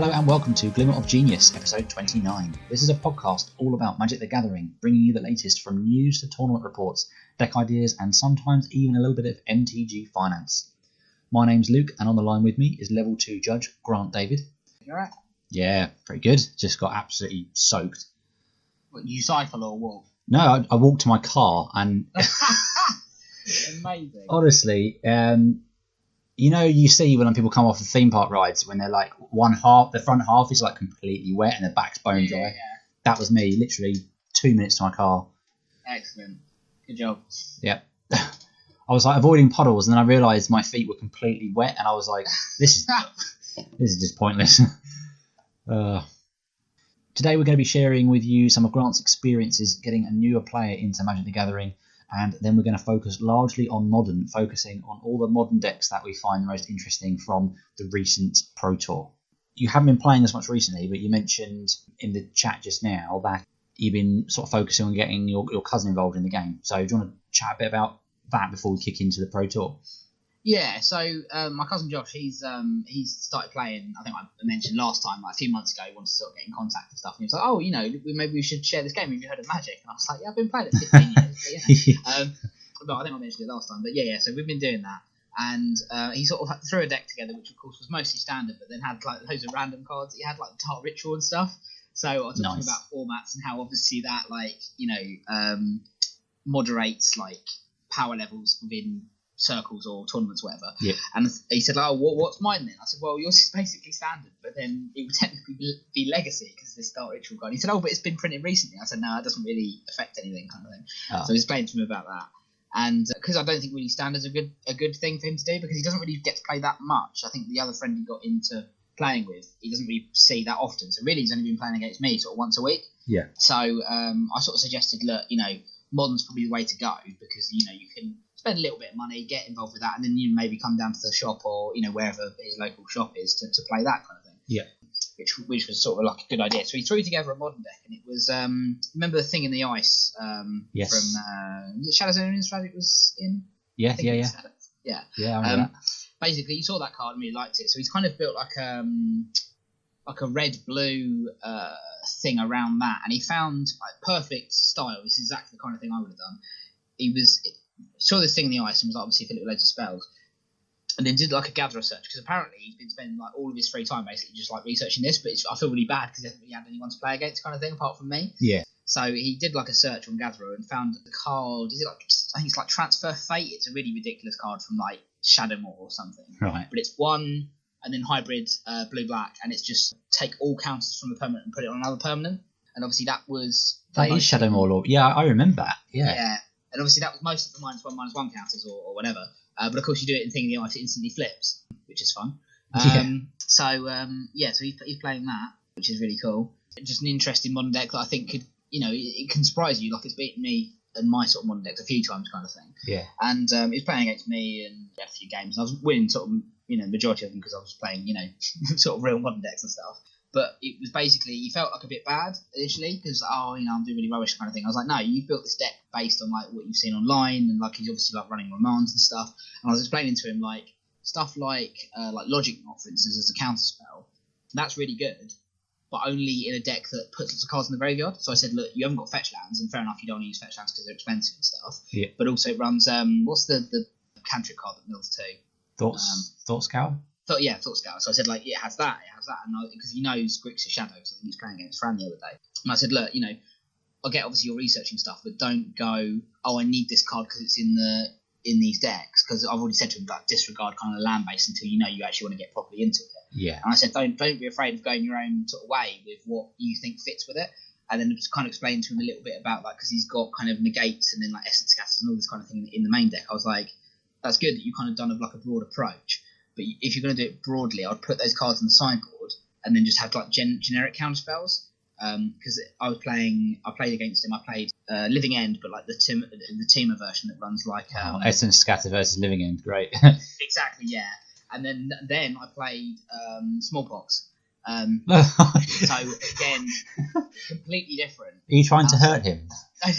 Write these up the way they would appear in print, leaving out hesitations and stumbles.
Hello and welcome to Glimmer of Genius, episode 29. This is a podcast all about Magic the Gathering, bringing you the latest from news to tournament reports, deck ideas, and sometimes even a little bit of MTG finance. My name's Luke, and on the line with me is level 2 judge Grant David. You alright? Yeah, pretty good. Just got absolutely soaked. What, you cycle or walk? No, I walked to my car and... Amazing. Honestly, you know, you see when people come off the theme park rides when they're like the front half is like completely wet and the back's bone dry. Yeah. That was me, literally 2 minutes to my car. Excellent. Good job. Yeah. I was like avoiding puddles and then I realised my feet were completely wet and I was like, this is just pointless. Today we're going to be sharing with you some of Grant's experiences getting a newer player into Magic the Gathering, and then we're going to focus largely on Modern, focusing on all the Modern decks that we find the most interesting from the recent Pro Tour. You haven't been playing as much recently, but you mentioned in the chat just now that you've been sort of focusing on getting your cousin involved in the game. So do you want to chat a bit about that before we kick into the Pro Tour? Yeah, so my cousin Josh, he's started playing, I think I mentioned last time, like a few months ago, he wanted to sort of get in contact and stuff. And he was like, oh, you know, maybe we should share this game. Have you heard of Magic? And I was like, yeah, I've been playing it 15 years. But, yeah. But I think I mentioned it last time. But yeah, so we've been doing that. And he sort of threw a deck together, which of course was mostly standard, but then had like loads of random cards. He had like the Tart Ritual and stuff. So I was talking about formats and how obviously that, like, you know, moderates like power levels within circles or tournaments, whatever. Yeah. And he said, oh, what's mine then? I said, well, yours is basically standard, but then it would technically be legacy because this Star Ritual card. He said, oh, but it's been printed recently. I said, no, it doesn't really affect anything, kind of thing. Oh. So I explained to him about that. And because I don't think really standard's a good thing for him to do, because he doesn't really get to play that much. I think the other friend he got into playing with, he doesn't really see that often. So really he's only been playing against me sort of once a week. Yeah. So I sort of suggested, look, you know, Modern's probably the way to go, because, you know, you can spend a little bit of money, get involved with that, and then you maybe come down to the shop or, you know, wherever his local shop is to play that kind of thing. Yeah. Which was sort of like a good idea. So he threw together a Modern deck, and it was remember the Thing in the Ice yes. from was it Shadows over Innistrad it was in? Yeah. Yeah, I remember that. Basically, you saw that card and really liked it. So he's kind of built like a red-blue thing around that, and he found like perfect style. This is exactly the kind of thing I would have done. He saw this Thing in the Ice and was like, obviously fill it with loads of spells, and then did like a gatherer search, because apparently he's been spending like all of his free time basically just like researching this, but I feel really bad because he hasn't really had anyone to play against, kind of thing, apart from me. Yeah. So he did like a search on Gatherer and found the card. Is it like, I think it's like Transfer Fate? It's a really ridiculous card from like Shadowmoor or something. Right. But it's 1 and then hybrid blue-black, and it's just take all counters from the permanent and put it on another permanent. And obviously that is Shadowmoor Lord. Yeah, I remember that. Yeah. And obviously that was most of the -1/-1 counters or whatever. But of course you do it in Thing in the Ice, it instantly flips, which is fun. So he's playing that, which is really cool. Just an interesting Modern deck that I think could, you know, it can surprise you. Like, it's beaten me and my sort of Modern decks a few times, kind of thing. Yeah. And he was playing against me and had a few games. And I was winning sort of, you know, the majority of them because I was playing, you know, sort of real Modern decks and stuff. But it was basically, he felt like a bit bad initially because, oh, you know, I'm doing really rubbish kind of thing. I was like, no, you've built this deck based on like what you've seen online, and like he's obviously like running Romans and stuff. And I was explaining to him like stuff like Logic Knot, for instance, as a counter spell. That's really good, but only in a deck that puts lots of cards in the graveyard. So I said, look, you haven't got fetch lands, and fair enough, you don't want to use fetch lands because they're expensive and stuff. Yeah. But also it runs what's the cantrip card that mills too? Thought Scour? Thought Scour. So I said, like, it has that, and because he knows Grixis Shadows, I think he was playing against Fran the other day. And I said, look, you know, I get obviously you're researching stuff, but don't go, oh, I need this card because it's in these decks, because I've already said to him, like, disregard kind of land base until you know you actually want to get properly into it. Yeah. And I said, don't be afraid of going your own sort of way with what you think fits with it. And then just kind of explained to him a little bit about that, because he's got kind of negates and then like essence scatters and all this kind of thing in the main deck. I was like, that's good that you kind of done like a broad approach. But if you're going to do it broadly, I'd put those cards on the sideboard and then just have like generic counter spells. Because I played against him. I played Living End, but like the Teamer version that runs like Essence Scatter versus Living End. Great. Exactly, yeah. And then I played Smallpox. So again, completely different. Are you trying to hurt him? I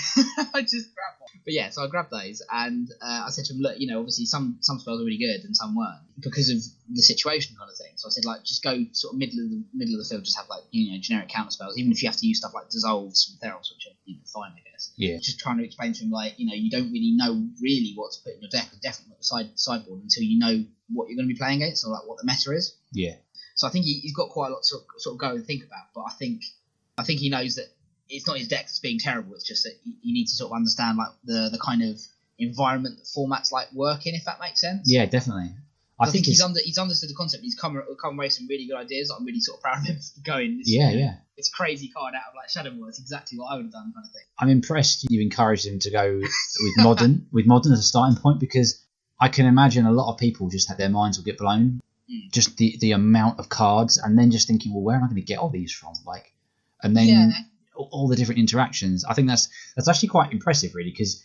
just grabbed one. yeah, so I grabbed those and I said to him, look, obviously some spells are really good and some weren't because of the situation kind of thing. So I said, like, just go sort of middle of the field, just have like generic counter spells, even if you have to use stuff like dissolves from Theros, which are fine, I guess. Yeah. Just trying to explain to him, like, you don't really know really what to put in your deck, or definitely not the sideboard, until you know what you're going to be playing against, or like what the meta is. Yeah. So I think he's got quite a lot to sort of go and think about, but I think he knows that it's not his deck that's being terrible. It's just that you need to sort of understand like the kind of environment that formats like work in, if that makes sense. Yeah, definitely. I think he's understood the concept. He's come away with some really good ideas. I'm really sort of proud of him for going. This crazy card out of like Shadowmoor. It's exactly what I would have done, kind of thing. I'm impressed you've encouraged him to go with modern as a starting point, because I can imagine a lot of people just their minds will get blown. Just the amount of cards, and then just thinking, well, where am I going to get all these from? Like, and then all the different interactions. I think that's actually quite impressive, really, because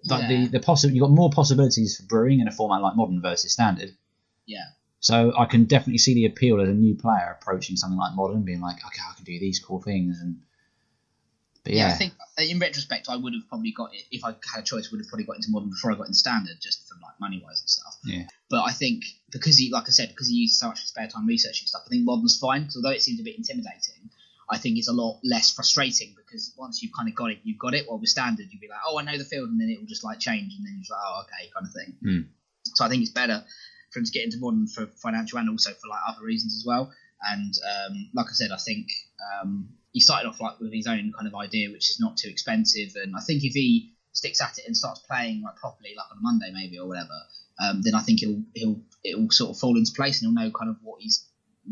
you've got more possibilities for brewing in a format like modern versus standard. Yeah. So I can definitely see the appeal as a new player approaching something like modern, being like, okay, I can do these cool things. But I think in retrospect, I would have probably got it if I had a choice. Would have probably got into modern before I got into standard, just for like money wise and stuff. Yeah. But I think because he used so much spare time researching stuff, I think modern's fine. So although it seems a bit intimidating, I think it's a lot less frustrating, because once you've kind of got it, you've got it. While with standard, you'd be like, oh, I know the field, and then it will just like change, and then you're like, oh, okay, kind of thing. So I think it's better for him to get into modern for financial and also for like other reasons as well. And like I said, I think he started off like with his own kind of idea, which is not too expensive. And I think if he sticks at it and starts playing like properly, like on a Monday maybe or whatever, then I think it'll sort of fall into place, and he'll know kind of what he's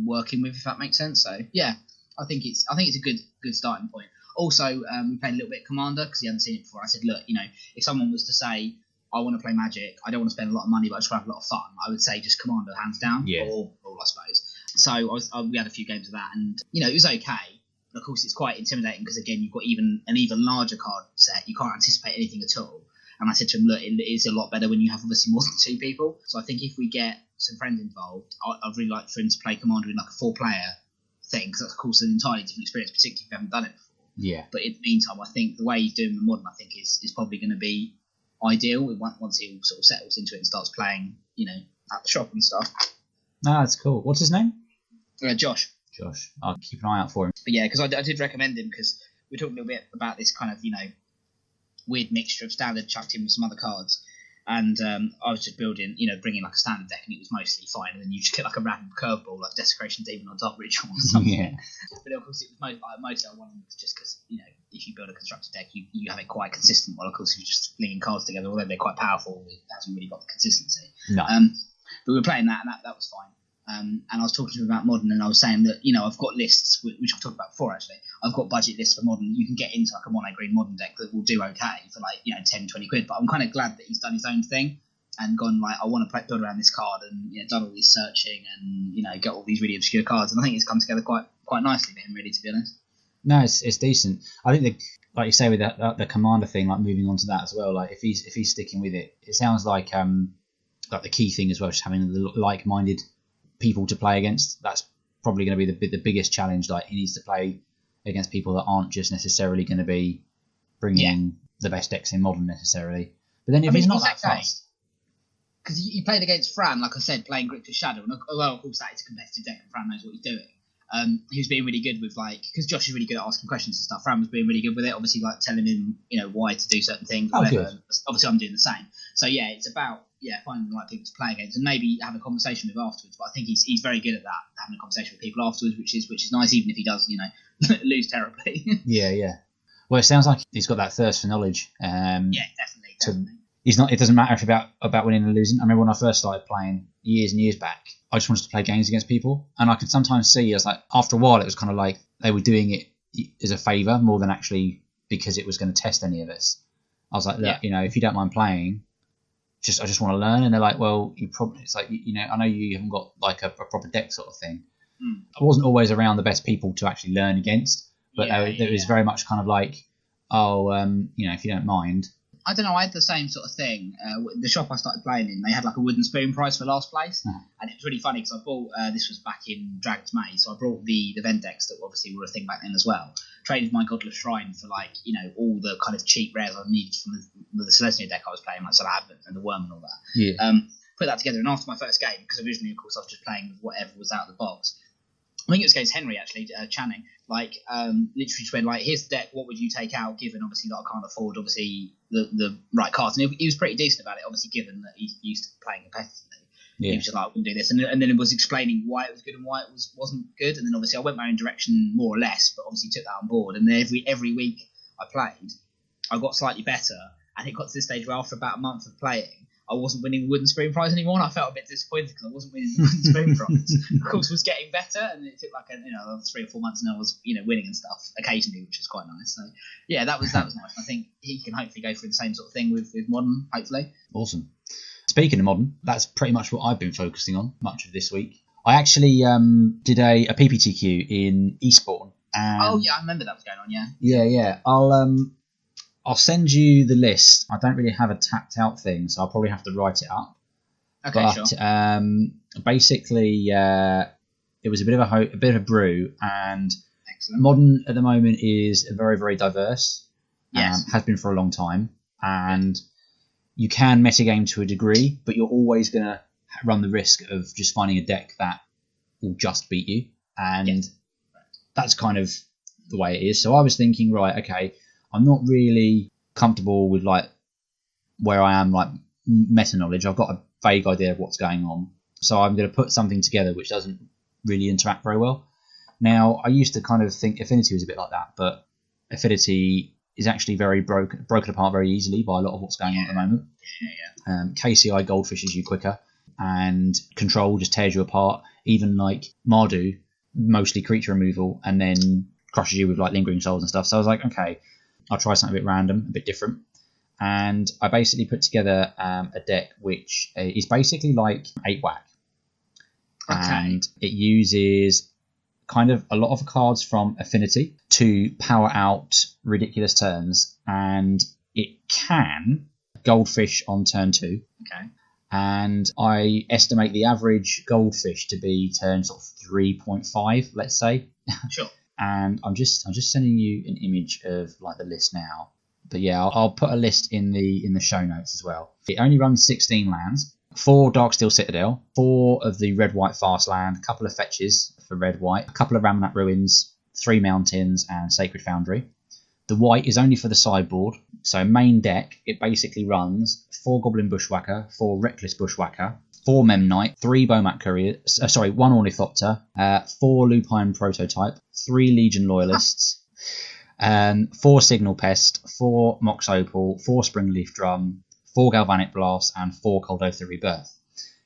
working with, if that makes sense. So yeah, I think it's a good starting point. Also, we played a little bit of Commander because he hadn't seen it before. I said, look, if someone was to say, I want to play Magic, I don't want to spend a lot of money, but I just want to have a lot of fun, I would say just Commander hands down, or I suppose. So we had a few games of that, and it was okay. But of course, it's quite intimidating because again, you've got an even larger card set. You can't anticipate anything at all. And I said to him, look, it is a lot better when you have obviously more than two people. So I think if we get some friends involved, I'd really like for him to play Commander in like a 4-player thing, because that's of course an entirely different experience, particularly if you haven't done it before. Yeah. But in the meantime, I think the way he's doing the modern, I think is probably going to be ideal once he sort of settles into it and starts playing, at the shop and stuff. No, that's cool. What's his name? Josh. I'll keep an eye out for him. But yeah, because I did recommend him, because we talked a little bit about this kind of, weird mixture of standard chucked in with some other cards. And I was just building, bringing like a standard deck, and it was mostly fine. And then you just get like a random curveball, like Desecration Demon or Dark Ritual or something. Yeah. But of course, it was mostly I wanted just because, if you build a constructed deck, you have it quite consistent. Well, of course, if you're just flinging cards together, although they're quite powerful, it hasn't really got the consistency. No. But we were playing that, and that was fine. And I was talking to him about modern, and I was saying that I've got lists, which I've talked about before actually. I've got budget lists for modern. You can get into like a mono green modern deck that will do okay for like 10, 20 quid. But I'm kind of glad that he's done his own thing and gone like, I want to build around this card, and done all this searching and get all these really obscure cards. And I think it's come together quite nicely for him, really, to be honest. No, it's decent. I think like you say with the Commander thing, like moving on to that as well. Like if he's sticking with it, it sounds like the key thing as well, just having the like-minded people to play against. That's probably going to be the biggest challenge. Like he needs to play against people that aren't just necessarily going to be bringing the best decks in modern necessarily. But then if he's not that fast, because he played against Fran, like I said, playing Grip to Shadow, and although of course that is a competitive deck and Fran knows what he's doing, he was being really good with because Josh is really good at asking questions and stuff. Fran was being really good with it, obviously like telling him why to do certain things. Good. Obviously I'm doing the same. So yeah, it's about finding the right people to play against and maybe have a conversation with afterwards. But I think he's very good at that, having a conversation with people afterwards, which is nice, even if he does lose terribly. Yeah. Well, it sounds like he's got that thirst for knowledge. Definitely. It doesn't matter if about winning and losing. I remember when I first started playing years and years back, I just wanted to play games against people, and I could sometimes see, I was like, after a while, it was kind of like they were doing it as a favour more than actually because it was going to test any of us. I was like, look, if you don't mind playing, I just want to learn. And they're like, well, it's like, I know you haven't got like a proper deck sort of thing. I wasn't always around the best people to actually learn against, but it was very much kind of like, if you don't mind. I don't know, I had the same sort of thing. The shop I started playing in, they had like a wooden spoon prize for last place. And it was really funny because I bought, this was back in Dragon's Maze, so I brought the event decks that obviously were a thing back then as well. traded my Godless Shrine for like, you know, all the kind of cheap rares I needed from the Celestia deck I was playing, like Salab and the Worm and all that. Yeah. Put that together, and after my first game, because originally, of course, I was just playing with whatever was out of the box. I think it was against Henry actually, Channing. Like, literally just went like, here's the deck. What would you take out? Given obviously that I can't afford obviously the right cards, and he was pretty decent about it. Obviously, given that he's used to playing competitively, he was just like, I wouldn't do this, and then it was explaining why it was good and why it wasn't good, and then obviously I went my own direction more or less, but obviously took that on board. And then every week I played, I got slightly better, and it got to this stage where after about a month of playing, I wasn't winning the Wooden Spoon prize anymore, and I felt a bit disappointed because I wasn't winning the Wooden Spoon prize. Of course, was getting better, and it took like 3 or 4 months, and I was winning and stuff occasionally, which was quite nice. So yeah, that was nice. I think he can hopefully go through the same sort of thing with Modern, hopefully. Awesome. Speaking of Modern, that's pretty much what I've been focusing on much of this week. I actually did a PPTQ in Eastbourne. Oh yeah, I remember that was going on. Yeah. Yeah. I'll send you the list. I don't really have a tapped out thing, so I'll probably have to write it up. Okay, but, sure. Basically, it was a bit of a brew, and Excellent. Modern at the moment is very, very diverse. Yes. Has been for a long time, and you can metagame to a degree, but you're always going to run the risk of just finding a deck that will just beat you, and that's kind of the way it is. So I was thinking, right, okay, I'm not really comfortable with like where I am, like meta knowledge. I've got a vague idea of what's going on, so I'm going to put something together which doesn't really interact very well. Now, I used to kind of think Affinity was a bit like that, but Affinity is actually very broken apart very easily by a lot of what's going on at the moment. KCI goldfishes you quicker, and Control just tears you apart. Even like Mardu, mostly creature removal, and then crushes you with like Lingering Souls and stuff. So I was like, okay, I'll try something a bit random, a bit different. And I basically put together a deck which is basically like 8-whack. Okay. And it uses kind of a lot of cards from Affinity to power out ridiculous turns. And it can Goldfish on turn 2. Okay. And I estimate the average Goldfish to be turn sort of 3.5, let's say. Sure. And I'm just sending you an image of like the list now. But yeah, I'll put a list in the show notes as well. It only runs 16 lands, 4 Darksteel Citadel, 4 of the red-white fast land, a couple of fetches for red-white, a couple of Ramunap Ruins, 3 mountains, and Sacred Foundry. The white is only for the sideboard, so main deck, it basically runs 4 Goblin Bushwhacker, 4 Reckless Bushwhacker, 4 Memnite, 3 Bomat Couriers, 1 Ornithopter, 4 Lupine Prototype, 3 Legion Loyalists, 4 Signal Pest, 4 Mox Opal, 4 Springleaf Drum, 4 Galvanic Blast, and 4 Cold Oath of Rebirth.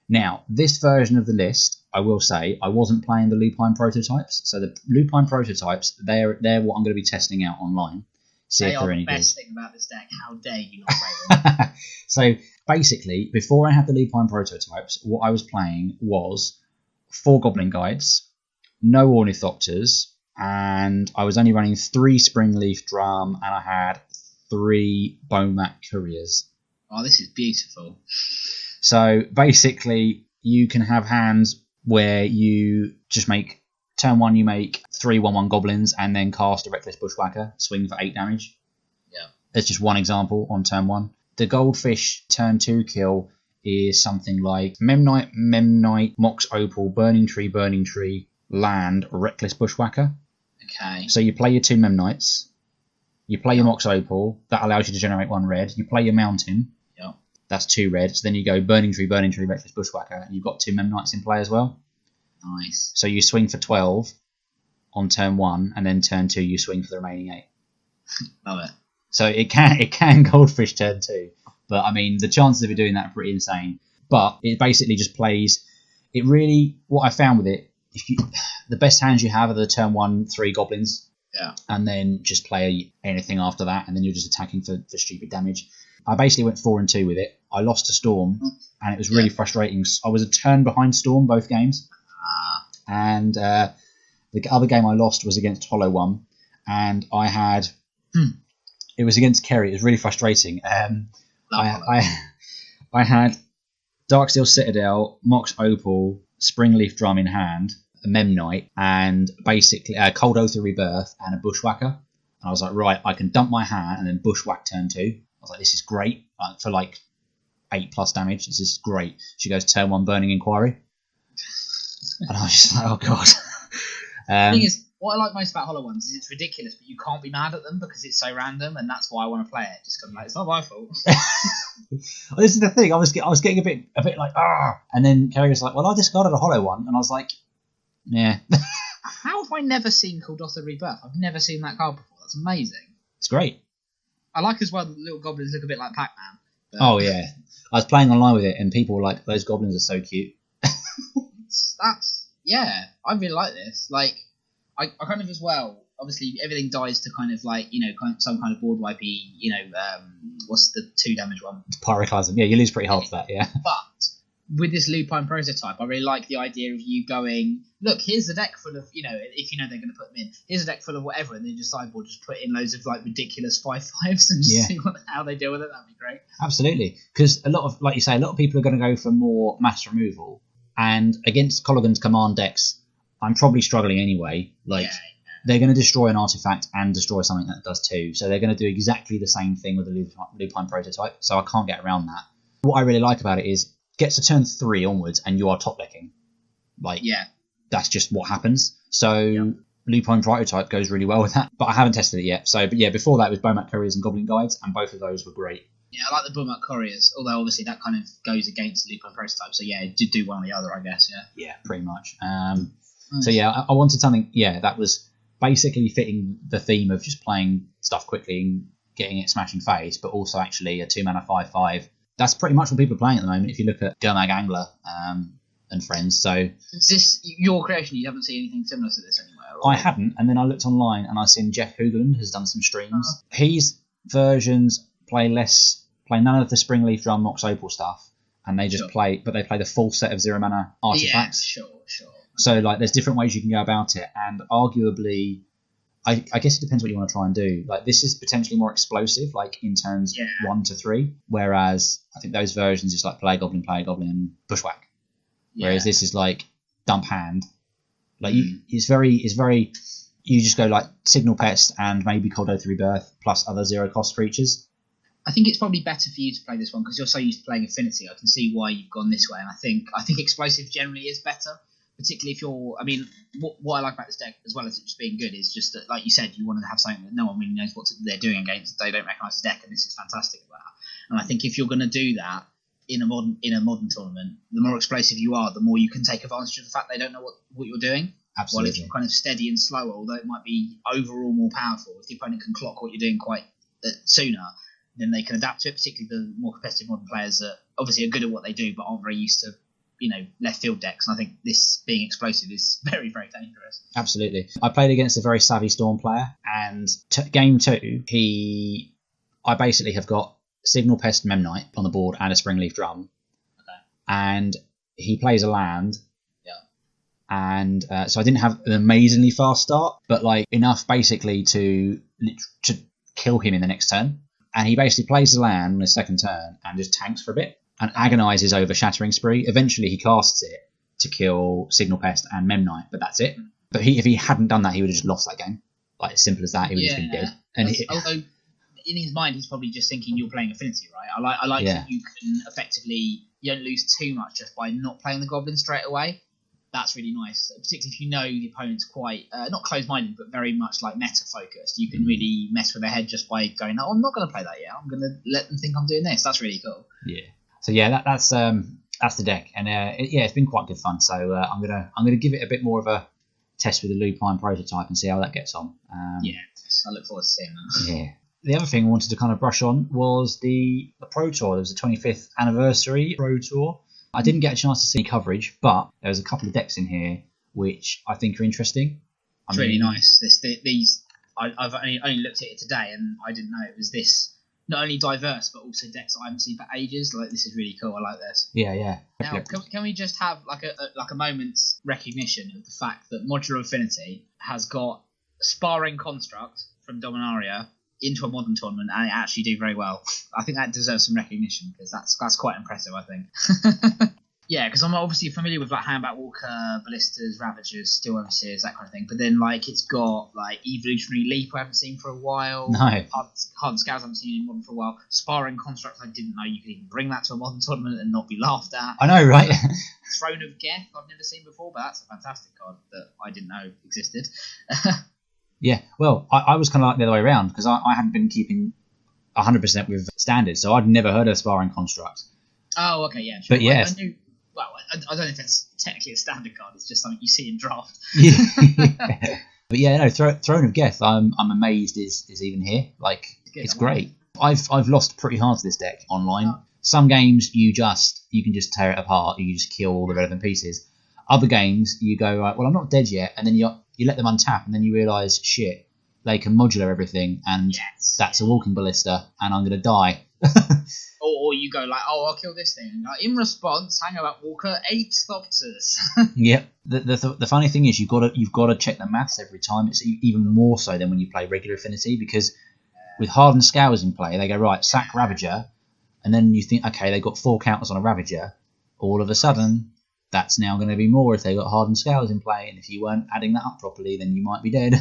Now, this version of the list, I will say, I wasn't playing the Lupine Prototypes, so the Lupine Prototypes, they're what I'm going to be testing out online. They are the best thing about this deck. How dare you not play them? So basically, before I had the Lupine Prototypes, what I was playing was 4 Goblin Guides, no Ornithopters, and I was only running 3 Springleaf Drum, and I had 3 Bomat Couriers. Oh, this is beautiful. So basically, you can have hands where you just make turn 1, you make 3 1/1 goblins and then cast a Reckless Bushwhacker, swing for 8 damage. Yeah. That's just one example on turn 1. The Goldfish turn 2 kill is something like Memnite, Mox Opal, Burning Tree, land, Reckless Bushwhacker. Okay. So you play your 2 Memnites, you play your Mox Opal, that allows you to generate 1 red, you play your Mountain, that's 2 red, so then you go Burning Tree, Reckless Bushwhacker, and you've got 2 Memnites in play as well. Nice. So you swing for 12 on turn 1, and then turn 2 you swing for the remaining 8. Love it. So it can Goldfish turn 2, but I mean the chances of it doing that are pretty insane. But it basically just plays. It really, what I found with it, the best hands you have are the turn 1 3 goblins. Yeah. And then just play anything after that, and then you're just attacking for stupid damage. I basically went 4 and 2 with it. I lost to Storm, and it was really frustrating. I was a turn behind Storm both games. And the other game I lost was against Hollow One, and I had it was against Kerry. It was really frustrating. I had Darksteel Citadel, Mox Opal, Springleaf Drum in hand, a Memnite, and basically Cold Oath of Rebirth and a Bushwhacker. And I was like, right, I can dump my hand and then bushwhack turn 2. I was like, this is great. For like 8+ damage, this is great. She goes turn 1 Burning Inquiry. And I was just like, oh god. The thing is, what I like most about Hollow Ones is it's ridiculous, but you can't be mad at them because it's so random, and that's why I want to play it. Just because like, it's not my fault. This is the thing. I was getting a bit like and then Kerry was like, well, I discarded a Hollow One, and I was like, yeah. How have I never seen Kuldotha Rebirth? I've never seen that card before. That's amazing. It's great. I like as well that the little goblins look a bit like Pac-Man. But... Oh yeah, I was playing online with it, and people were like, those goblins are so cute. Yeah, I really like this. Like, I kind of as well. Obviously, everything dies to kind of like some kind of board wipey. What's the 2 damage one? Pyroclasm. Yeah, you lose pretty hard for that. Yeah. But with this lupine prototype, I really like the idea of you going, look, here's a deck full of if they're going to put them in. Here's a deck full of whatever, and then just sideboard just put in loads of like ridiculous 5/5s and just see how they deal with it. That'd be great. Absolutely, because a lot of, like you say, a lot of people are going to go for more mass removal, and against Colligan's command decks, I'm probably struggling anyway. They're going to destroy an artifact and destroy something that does too. So they're going to do exactly the same thing with the lupine prototype. So I can't get around that. What I really like about it is gets to turn 3 onwards and you are top decking. That's just what happens. So lupine prototype goes really well with that. But I haven't tested it yet. So but yeah, before that it was Bomat Couriers and Goblin Guides, and both of those were great. Yeah, I like the Bomat Couriers, although obviously that kind of goes against the lupine prototype. So yeah, do one or the other, I guess. Yeah, pretty much. So yeah, I wanted something that was basically fitting the theme of just playing stuff quickly and getting it smashing face, but also actually a 2-mana 5/5. That's pretty much what people are playing at the moment if you look at Gurmag Angler and friends. So is this your creation? You haven't seen anything similar to this anywhere? Or? I hadn't, and then I looked online and I seen Jeff Hoogland has done some streams. His versions play none of the Springleaf Drum Mox Opal stuff, and they just play the full set of 0-mana artifacts. Yeah, sure. So like, there's different ways you can go about it, and arguably, I guess it depends what you want to try and do. Like, this is potentially more explosive, like in turns 1 to 3, whereas I think those versions is like play a goblin, bushwhack. Yeah. Whereas this is like dump hand. Like it's very. You just go like Signal Pest and maybe Kuldotha Rebirth plus other 0-cost creatures. I think it's probably better for you to play this one because you're so used to playing Affinity. I can see why you've gone this way, and I think explosive generally is better. Particularly if you're, what I like about this deck, as well as it just being good, is just that, like you said, you wanted to have something that no one really knows what they're doing against. They don't recognise the deck, and this is fantastic about that. And I think if you're going to do that in a modern tournament, the more explosive you are, the more you can take advantage of the fact they don't know what you're doing. Absolutely. While if you're kind of steady and slower, although it might be overall more powerful, if the opponent can clock what you're doing quite sooner, then they can adapt to it. Particularly the more competitive modern players that obviously are good at what they do, but aren't very used to left field decks, and I think this being explosive is very, very dangerous. Absolutely. I played against a very savvy Storm player, and game 2, I basically have got Signal Pest Memnite on the board and a Springleaf Drum. Okay. And he plays a land. Yeah. And so I didn't have an amazingly fast start, but like enough basically to kill him in the next turn. And he basically plays the land on his second turn and just tanks for a bit. And agonises over Shattering Spree. Eventually, he casts it to kill Signal Pest and Memnite, but that's it. But if he hadn't done that, he would have just lost that game. Like, as simple as that, he would have just been dead. And although, in his mind, he's probably just thinking you're playing Affinity, right? I like that you can effectively, you don't lose too much just by not playing the Goblin straight away. That's really nice, particularly if you know the opponent's quite, not close-minded, but very much like meta-focused. You can really mess with their head just by going, oh, I'm not going to play that yet. I'm going to let them think I'm doing this. That's really cool. Yeah. So yeah, that's the deck, and it's been quite good fun. So I'm gonna give it a bit more of a test with the lupine prototype and see how that gets on. I look forward to seeing that. Yeah. The other thing I wanted to kind of brush on was the Pro Tour. There was a 25th anniversary Pro Tour. I didn't get a chance to see coverage, but there was a couple of decks in here which I think are interesting. It's really nice. I've only looked at it today, and I didn't know it was this. Not only diverse, but also decks I haven't seen for ages. Like, this is really cool. I like this. Yeah. Now, can we just have like a moment's recognition of the fact that Modular Affinity has got Sparring Construct from Dominaria into a modern tournament, and it actually do very well. I think that deserves some recognition because that's quite impressive, I think. Yeah, because I'm obviously familiar with like Handback Walker, Ballistas, Ravagers, Steel Overseers, that kind of thing. But then like it's got like Evolutionary Leap I haven't seen for a while. No. Hard Scouts I haven't seen in modern for a while. Sparring Constructs I didn't know you could even bring that to a modern tournament and not be laughed at. I know, right? Throne of Geth I've never seen before, but that's a fantastic card that I didn't know existed. Yeah, well, I was kind of like the other way around because I hadn't been keeping 100% with Standard, so I'd never heard of Sparring Construct. Oh, okay, yeah. Sure. But yes. I knew, well, I don't know if that's technically a standard card. It's just something you see in draft. Yeah. But yeah, no, Throne of Geth, I'm amazed is even here. Like, it's great. I've lost pretty hard to this deck online. Oh. Some games you can just tear it apart. You just kill all the relevant pieces. Other games you go, right, well, I'm not dead yet, and then you let them untap, and then you realise, shit, they can modular everything, and that's a walking ballista, and I'm gonna die. Or you go like, oh, I'll kill this thing. And like, in response, Handback Walker 8 Thopters. Yep. The funny thing is you've got to check the maths every time. It's even more so than when you play regular Affinity, because with Hardened Scours in play, they go, right, sack Ravager, and then you think, okay, they've got 4 counters on a Ravager. All of a sudden, that's now going to be more if they've got Hardened Scours in play, and if you weren't adding that up properly, then you might be dead.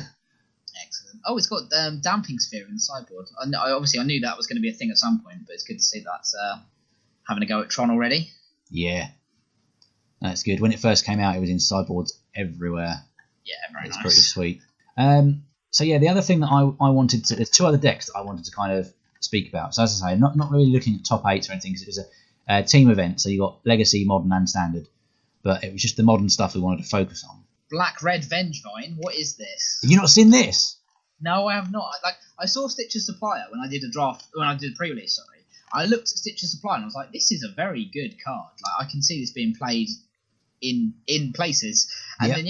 Excellent. Oh, it's got Damping Sphere in the sideboard. I knew that was going to be a thing at some point, but it's good to see that's having a go at Tron already. Yeah, that's good. When it first came out, it was in sideboards everywhere. Yeah, very nice. It's pretty sweet. So yeah, the other thing that I wanted to... There's 2 other decks that I wanted to kind of speak about. So as I say, not really looking at top 8s or anything, because it was a team event, so you got Legacy, Modern and Standard. But it was just the Modern stuff we wanted to focus on. Black Red Vengevine. What is this? Have you not seen this? No, I have not. Like, I saw Stitcher Supplier when I did a pre-release. Sorry, I looked at Stitcher Supplier and I was like, this is a very good card. Like, I can see this being played in places, and then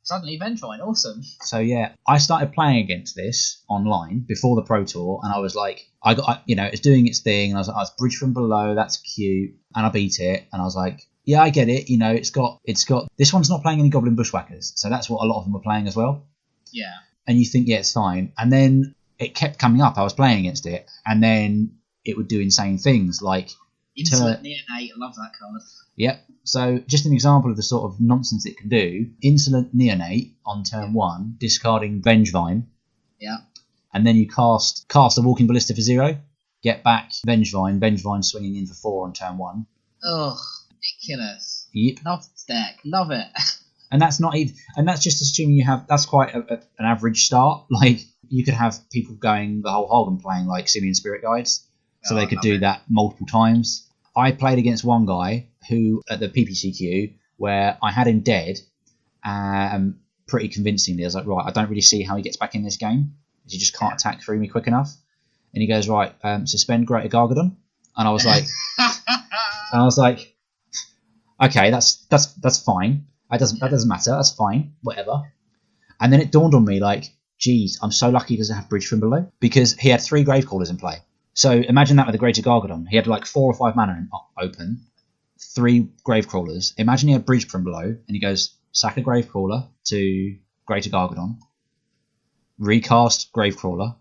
suddenly Vengevine, awesome. So yeah, I started playing against this online before the Pro Tour, and I was like, it's doing its thing, and I was bridge from below. That's cute, and I beat it, and I was like, yeah, I get it. It's got. This one's not playing any Goblin Bushwhackers, so that's what a lot of them were playing as well. Yeah. And you think, yeah, it's fine, and then it kept coming up. I was playing against it, and then it would do insane things like Insolent Neonate. I love that card. Yep. So just an example of the sort of nonsense it can do. Insolent Neonate on turn 1, discarding Vengevine. Yeah. And then you cast a Walking Ballista for 0. Get back Vengevine swinging in for 4 on turn 1. Ugh, ridiculous. Yep. Love this deck. Love it. And that's not even, and that's just assuming you have. That's quite an average start. Like, you could have people going the whole hog and playing like Simian Spirit Guides, so they could do that multiple times. I played against one guy who at the PPCQ where I had him dead, pretty convincingly. I was like, right, I don't really see how he gets back in this game. He just can't attack through me quick enough. And he goes, right, suspend Greater Gargadon, and I was like, okay, that's fine. That doesn't matter. That's fine. Whatever. And then it dawned on me, like, geez, I'm so lucky he doesn't have Bridge from Below, because he had 3 Gravecrawlers in play. So imagine that with a Greater Gargadon. He had like 4 or 5 mana open, 3 Gravecrawlers. Imagine he had Bridge from Below, and he goes, sack a Gravecrawler to Greater Gargadon, recast Gravecrawler,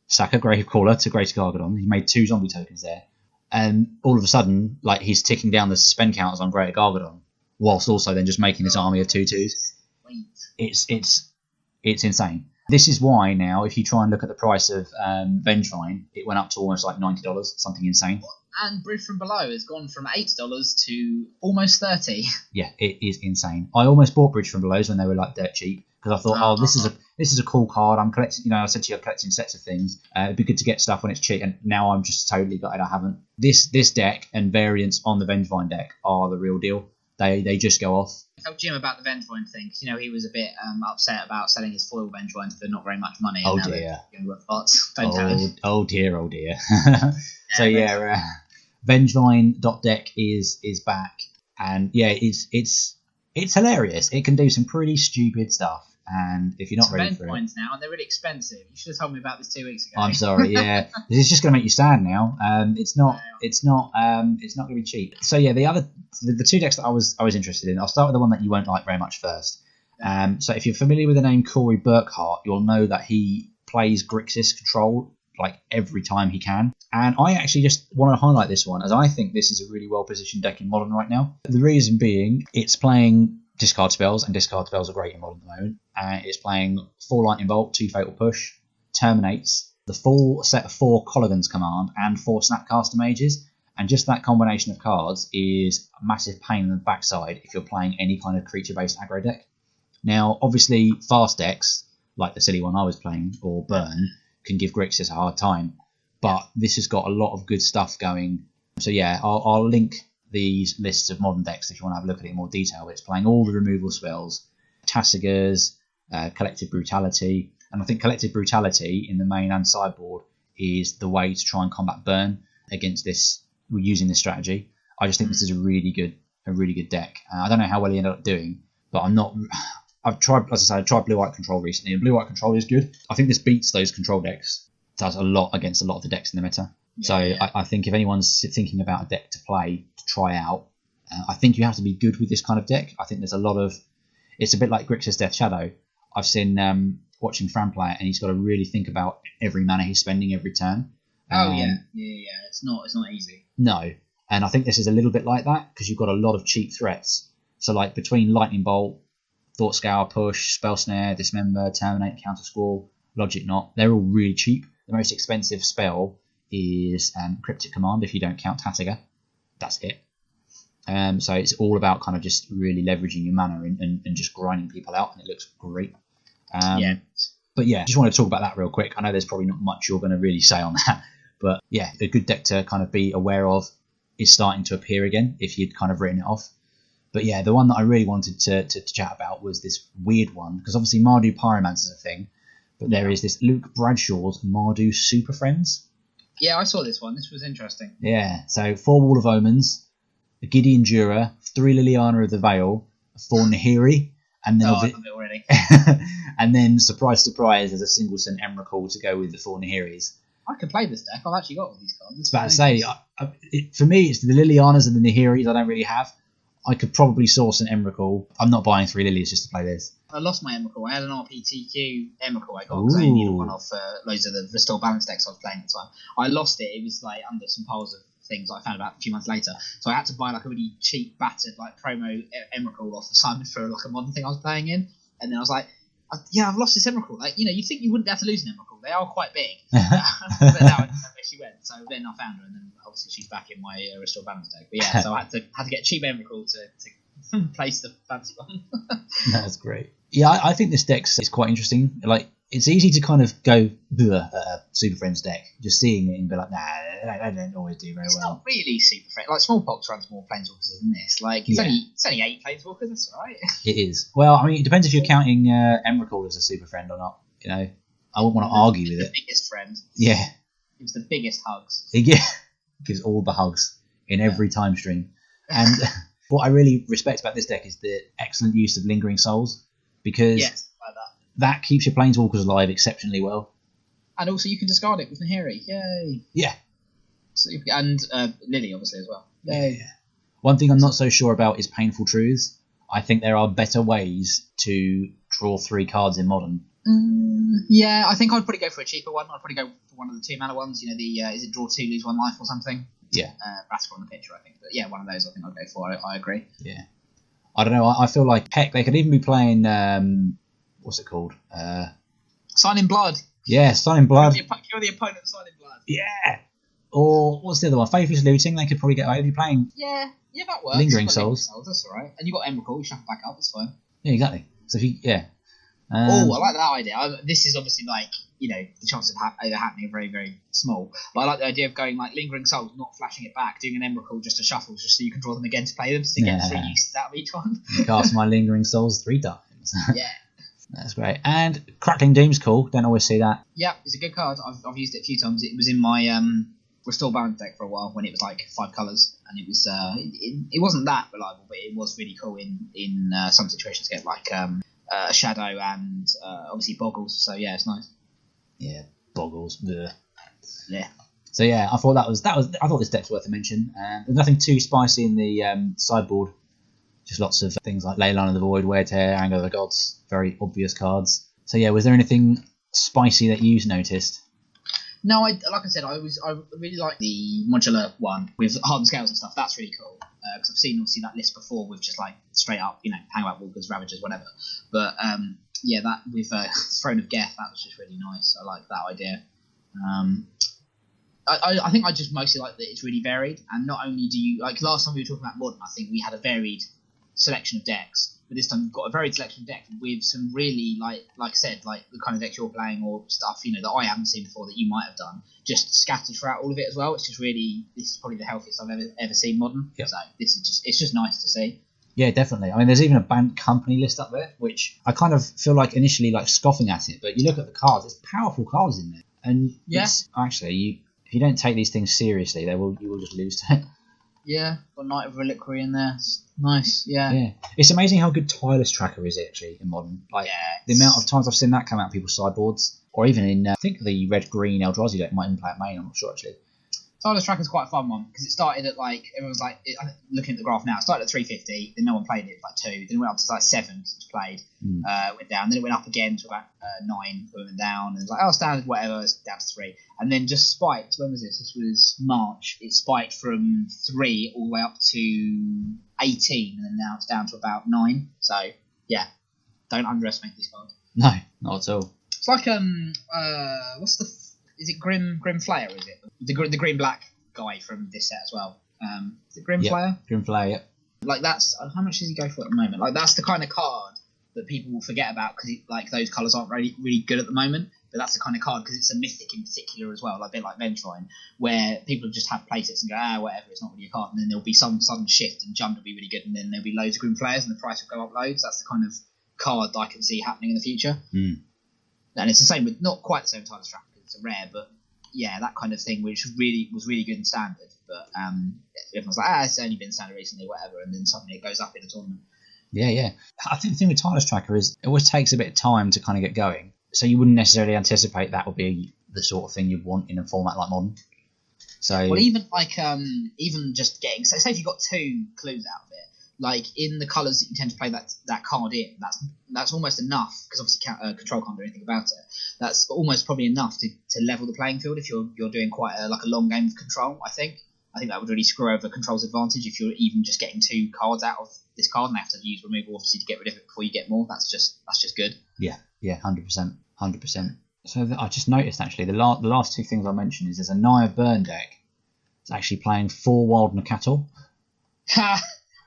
sack a Gravecrawler to Greater Gargadon. He made 2 zombie tokens there. And all of a sudden, like, he's ticking down the suspend counters on Greater Gargadon, whilst also then just making this army of 2/2s. It's insane. This is why now, if you try and look at the price of Vengevine, it went up to almost like $90, something insane. And Bridge from Below has gone from $8 to almost $30. Yeah, it is insane. I almost bought Bridge from Belows when they were like dirt cheap, because I thought, this is a cool card. I'm collecting. I said to you, I'm collecting sets of things. It'd be good to get stuff when it's cheap. And now I'm just totally gutted I haven't. This deck and variants on the Vengevine deck are the real deal. They just go off. Tell Jim about the Vengevine thing. He was a bit upset about selling his foil Vengevines for not very much money. Oh dear. Don't tell him. Oh dear. So yeah, Vengevine.deck is back, and yeah, it's hilarious. It can do some pretty stupid stuff, and if you're not ready for it, Vengevines now, and they're really expensive. You should have told me about this 2 weeks ago. I'm sorry. Yeah, this is just going to make you sad now. It's not going to be cheap. So yeah, the 2 decks that I was interested in. I'll start with the one that you won't like very much first. So if you're familiar with the name Corey Burkhart, you'll know that he plays Grixis Control like every time he can. And I actually just want to highlight this one, as I think this is a really well positioned deck in Modern right now. The reason being, it's playing discard spells, and discard spells are great in Modern at the moment. It's playing 4 Lightning Bolt, 2 Fatal Push, Terminates, the full set of 4 Colligan's Command, and 4 Snapcaster Mages. And just that combination of cards is a massive pain in the backside if you're playing any kind of creature-based aggro deck. Now, obviously, fast decks, like the silly one I was playing, or Burn, can give Grixis a hard time. But this has got a lot of good stuff going. So yeah, I'll link these lists of Modern decks if you want to have a look at it in more detail. But it's playing all the removal spells, Tassigers, Collective Brutality. And I think Collective Brutality in the main and sideboard is the way to try and combat Burn against this, using this strategy. I just think this is a really good deck. I don't know how well he ended up doing, but I've tried, as I said, I tried Blue-White Control recently, and Blue-White Control is good. I think this beats those control decks. Does a lot against a lot of the decks in the meta. I think if anyone's thinking about a deck to play, to try out, I think you have to be good with this kind of deck. I think there's a lot of... It's a bit like Grixis Death Shadow. I've seen, watching Fran play it, and he's got to really think about every mana he's spending every turn. Yeah. It's not easy. No. And I think this is a little bit like that, because you've got a lot of cheap threats. So like between Lightning Bolt, Thought Scour, Push, Spell Snare, Dismember, Terminate, Counter Squall, Logic Knot, they're all really cheap. The most expensive spell is Cryptic Command, if you don't count Tassiger. That's it. So it's all about kind of just really leveraging your mana and just grinding people out, and it looks great. But yeah, just want to talk about that real quick. I know there's probably not much you're going to really say on that, but yeah, a good deck to kind of be aware of is starting to appear again if you'd kind of written it off. But yeah, the one that I really wanted to chat about was this weird one, because obviously Mardu Pyromancer is a thing, but there is this Luke Bradshaw's Mardu Super Friends. Yeah, I saw this one. This was interesting. Yeah, so 4 Wall of Omens, a Gideon Jura, 3 Liliana of the Veil, 4 Nahiri, and then I love it already. and then surprise, surprise, there's a single St. Emrakul to go with the 4 Nahiris. I could play this deck. I've actually got all these cards. I was about to say, for me, it's the Lilianas and the Nahiris I don't really have. I could probably source an Emrakul. I'm not buying 3 Lilies just to play this. I lost my Emrakul. I had an RPTQ Emrakul I got because I needed one off loads of the Restore Balance decks I was playing at the time. I lost it. It was like under some piles of things I found about a few months later. So I had to buy like a really cheap, battered like promo Emrakul off of Simon for like a modern thing I was playing in. And then I was like, I've lost this Emrakul. Like, you think you wouldn't be able to lose an Emrakul. They are quite big. But now where she went. So then I found her, and then obviously she's back in my Restore Balance deck. But yeah, so I had to get a cheap Emrakul to place the fancy one. That's great. Yeah, I think this deck is quite interesting. Like, it's easy to kind of go Super Friends deck, just seeing it and be like, nah, they don't always do very well. It's not really Super Friends. Like, Smallpox runs more Planeswalkers than this. Like, it's only 8 Planeswalkers, that's all right. It is. Well, I mean, it depends if you're counting Emrakul as a Super Friend or not. I wouldn't want to argue with it. The biggest friend. Yeah. Gives the biggest hugs. Yeah. Gives all the hugs in every time stream. And what I really respect about this deck is the excellent use of Lingering Souls, because like that keeps your Planeswalkers alive exceptionally well. And also you can discard it with Nahiri. Yay. Yeah. And Lily, obviously, as well. Yeah. One thing I'm not so sure about is Painful Truths. I think there are better ways to draw 3 cards in Modern. Yeah, I think I'd probably go for a cheaper one. I'd probably go for one of the 2 mana ones. Is it draw 2, lose 1 life or something? Yeah. Rasker on the picture, I think. But yeah, one of those I think I'd go for. I agree. Yeah. I don't know. I feel like, heck, they could even be playing, what's it called? Sign in Blood. Yeah, Sign in Blood. You're the opponent of Sign in Blood. Yeah. Or what's the other one? Faithless Looting. They could probably get away with playing. Yeah, that works. Lingering Souls. That's all right. And you got Emrakul. You shuffle back up. That's fine. Yeah, exactly. So if you, I like that idea. This is obviously like, the chances of either happening are very, very small. But I like the idea of going like Lingering Souls, not flashing it back, doing an Emrakul just to shuffle, just so you can draw them again to play them, so you get 3 uses out of each one. Cast my Lingering Souls 3 times. Yeah. That's great. And Crackling Doom's cool. Don't always see that. Yeah, it's a good card. I've used it a few times. It was in my Restore Balance deck for a while when it was like 5 colours, and it was it wasn't that reliable, but it was really cool in some situations to get like a Shadow and obviously Boggles. So yeah, it's nice. Yeah, Boggles. Bleh. Yeah. So yeah, I thought I thought this deck's worth a mention. There's nothing too spicy in the sideboard. Just lots of things like Leyline of the Void, Wear Tear, Anger of the Gods, very obvious cards. So yeah, was there anything spicy that you noticed? No, like I said, I really like the modular one with hardened scales and stuff. That's really cool because I've seen obviously that list before with just like straight up, Hangout Walkers, Ravagers, whatever. But yeah, that with Throne of Geth, that was just really nice. I like that idea. I think I just mostly like that it's really varied, and not only do you like last time we were talking about modern, I think we had a varied selection of decks. But this time you've got a varied selection of decks with some really, like I said, like the kind of decks you're playing or stuff, that I haven't seen before that you might have done, just scattered throughout all of it as well. It's just really, this is probably the healthiest I've ever seen modern. Yep. So it's just nice to see. Yeah, definitely. I mean, there's even a banned company list up there, which I kind of feel like initially like scoffing at it, but you look at the cards, there's powerful cards in there, and actually if you don't take these things seriously, you will just lose to it. Yeah, got Knight of Reliquary in there. It's nice, yeah. It's amazing how good Tireless Tracker is actually in modern. Like the amount of times I've seen that come out of people's sideboards, or even in I think the red-green Eldrazi deck might even play at main. I'm not sure actually. Tireless Tracker is quite a fun one because it started at everyone was like, looking at the graph now, it started at 350, then no one played it, like 2, then it went up to like 7 because it was played, went down, then it went up again to about 9, went down, and it was like, standard, whatever, it's down to 3, and then just spiked. When was this? This was March. It spiked from 3 all the way up to 18, and then now it's down to about 9. So yeah, don't underestimate this card. No, not at all. It's like is it Grim Flayer? Is it the green black guy from this set as well? Is it Grim Flayer? Grim Flayer, yeah. Like that's how much does he go for at the moment? Like that's the kind of card that people will forget about because like those colours aren't really good at the moment. But that's the kind of card because it's a mythic in particular as well, like a bit like Vengevine, where people just have playsets and go whatever, it's not really a card, and then there'll be some sudden shift and jump will be really good, and then there'll be loads of Grim Flayers and the price will go up loads. That's the kind of card that I can see happening in the future. And it's the same with not quite the same Tireless Tracker. It's a rare, but yeah, that kind of thing, which was really good in standard. But everyone's like, it's only been standard recently, whatever, and then suddenly it goes up in a tournament. Yeah. I think the thing with Tireless Tracker is it always takes a bit of time to kind of get going, so you wouldn't necessarily anticipate that would be the sort of thing you'd want in a format like modern. So even just getting, so say if you got 2 clues out of it, like in the colours that you tend to play that card in, that's almost enough, because obviously control can't do anything about it. That's almost probably enough to level the playing field if you're doing quite a long game of control. I think that would really screw over control's advantage if you're even just getting 2 cards out of this card and they have to use removal obviously to get rid of it before you get more. That's just good. Yeah, 100%. So I just noticed actually the last 2 things I mentioned is there's a Nye of Burn deck. It's actually playing 4 Wild Nakatal.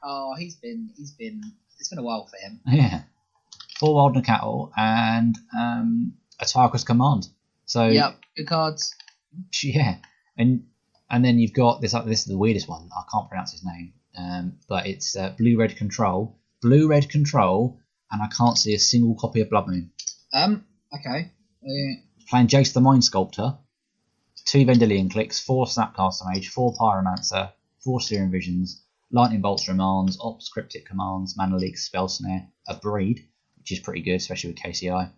Oh, it's been a while for him. Yeah. 4 Wild Nakatal and a Tarkus Command. So yep, good cards. Yeah. And then you've got this is the weirdest one. I can't pronounce his name. But it's blue-red control, and I can't see a single copy of Blood Moon. Okay. Playing Jace the Mind Sculptor, 2 Vendilion Clicks, 4 Snapcaster Mage, 4 Pyromancer, 4 Searing Visions, Lightning Bolts Remands, Ops Cryptic Commands, Mana Leak, Spell Snare, a Breed, which is pretty good, especially with KCI,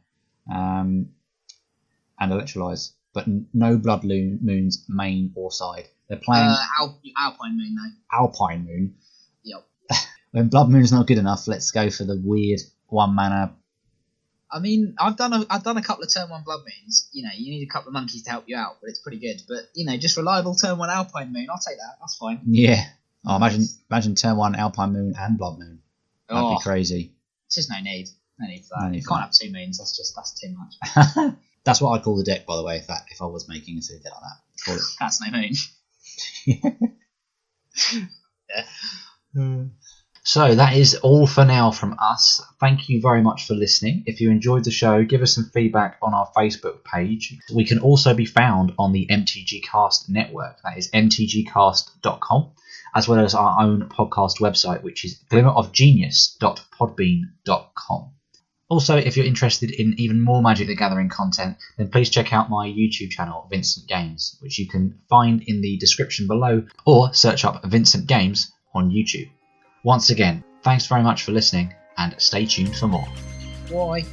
and Electrolyze. But no Blood Moons main or side. They're playing Alpine Moon though. Alpine Moon. Yep. When Blood Moon's not good enough, let's go for the weird 1 mana. I mean, I've done a couple of turn 1 Blood Moons. You need a couple of monkeys to help you out, but it's pretty good. But just reliable turn 1 Alpine Moon, I'll take that. That's fine. Yeah. Oh, imagine turn 1 Alpine Moon and Blood Moon. That'd be crazy. It's just no need for that. You can't have 2 moons. That's too much. That's what I'd call the deck, by the way, if I was making a silly deck like that. Call it. That's no moon. Yeah. So that is all for now from us. Thank you very much for listening. If you enjoyed the show, give us some feedback on our Facebook page. We can also be found on the MTG Cast network. That is mtgcast.com, as well as our own podcast website, which is glimmerofgenius.podbean.com. Also, if you're interested in even more Magic the Gathering content, then please check out my YouTube channel, Vincent Games, which you can find in the description below, or search up Vincent Games on YouTube. Once again, thanks very much for listening, and stay tuned for more. Bye.